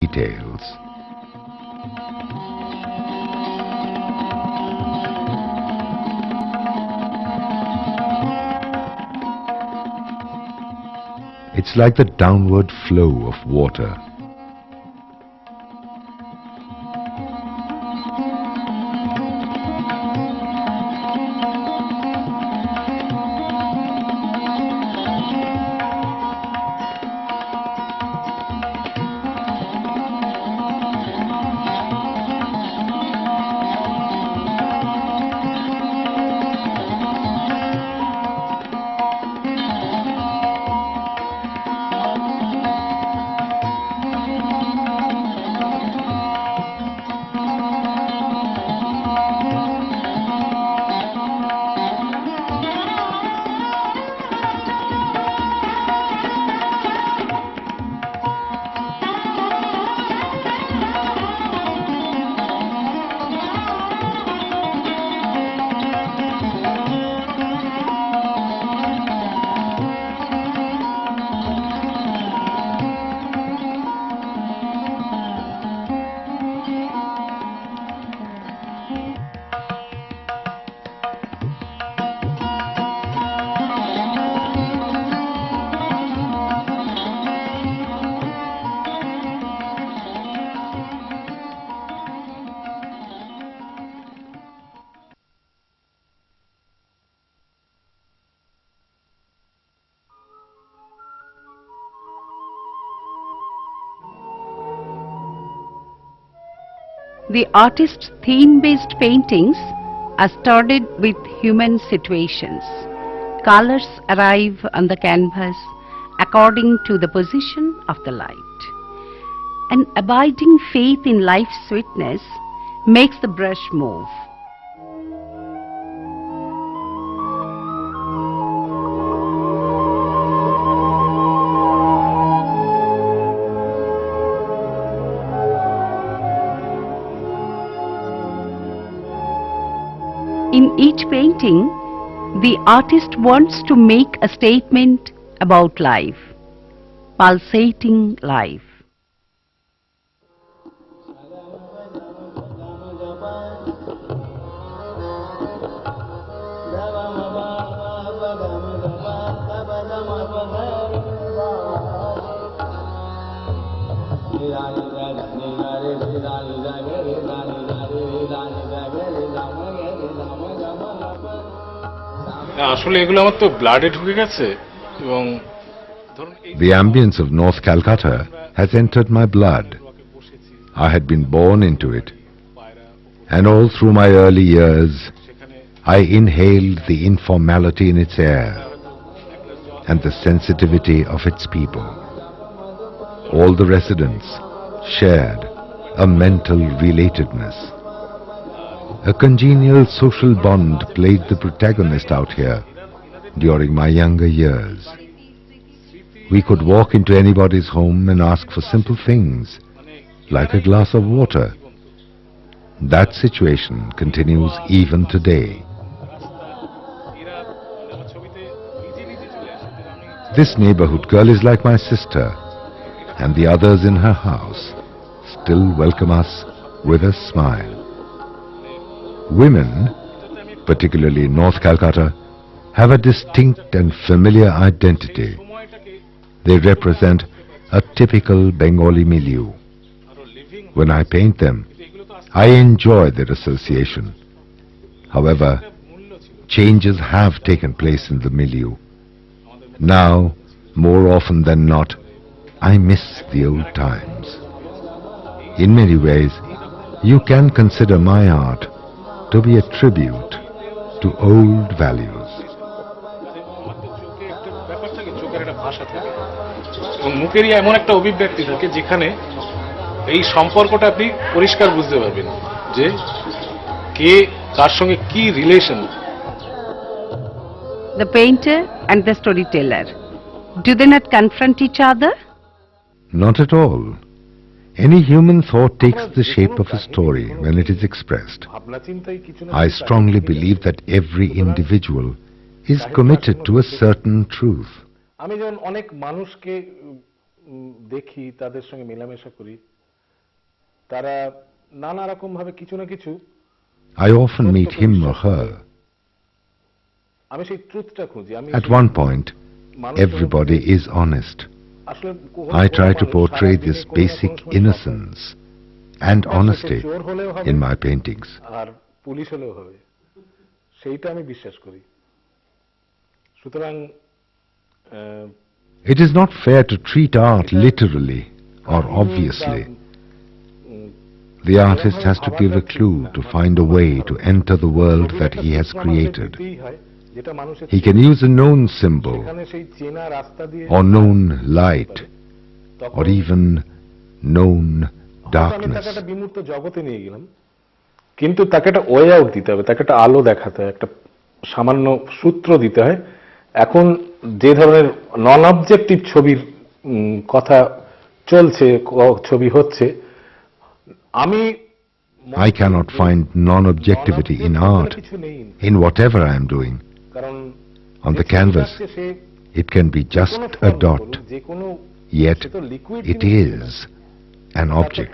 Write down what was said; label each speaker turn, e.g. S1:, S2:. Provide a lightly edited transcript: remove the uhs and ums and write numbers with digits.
S1: details. It's like the downward flow of water.
S2: The artist's theme-based paintings are started with human situations. Colors arrive on the canvas according to the position of the light. An abiding faith in life's sweetness makes the brush move. In each painting, the artist wants to make a statement about life, pulsating life.
S3: আসলে এগুলো আমার তো ব্লাডে ঢুকে গেছে এবং
S1: The ambience of North Calcutta has entered my blood. I had been born into it, and all through my early years I inhaled the informality in its air and the sensitivity of its people. All the residents shared a mental relatedness. A congenial social bond played the protagonist out here during my younger years. We could walk into anybody's home and ask for simple things, like a glass of water. That situation continues even today. This neighborhood girl is like my sister, and the others in her house still welcome us with a smile. Women, particularly in North Calcutta, have a distinct and familiar identity. They represent a typical Bengali milieu. When I paint them, I enjoy their association. However, changes have taken place in the milieu. Now, more often than not, I miss the old times. In many ways, you can consider my art to be a tribute to old values.
S3: এবং মুখেরই এমন একটা অভিব্যক্তি থাকে যেখানে এই সম্পর্কটা আপনি পরিষ্কার বুঝতে পারবেন যে কে কার সঙ্গে কি relation.
S2: The painter and the storyteller, do they not confront each other?
S1: Not at all. Any human thought takes the shape of a story when it is expressed. I strongly believe that every individual is committed to a certain truth.
S3: আমি যেমন অনেক মানুষকে দেখি, তাদের সঙ্গে মেলামেশা করি, তারা নানা রকম ভাবে কিছু না কিছু,
S1: I often meet him or her.
S3: আমি সেই ট্রুথটা খুঁজি। আমি
S1: At one point, everybody is honest.
S3: আসলে
S1: I try to portray this basic innocence and honesty in my paintings.
S3: আর পুলিশ হলেও হবে, সেইটা আমি বিশ্বাস করি। সুতরাং
S1: It is not fair to treat art literally or obviously. The artist has to give a clue to find a way to enter the world that he has created. He can use a known symbol or known light or even known darkness.
S3: একটা বিমূর্ত জগতে নিয়ে গেলাম, কিন্তু তাকে একটা way out দিতে হবে, তাকে একটা আলো দেখাতে হয়, একটা সামান্য সূত্র দিতে হয়। এখন যে ধরনের নন অবজেক্টিভ ছবির কথা চলছে, ছবি হচ্ছে, আমি
S1: I cannot find non-objectivity in art, in whatever I am doing.
S3: কারণ
S1: On the canvas, it can be just a dot, yet it is an object.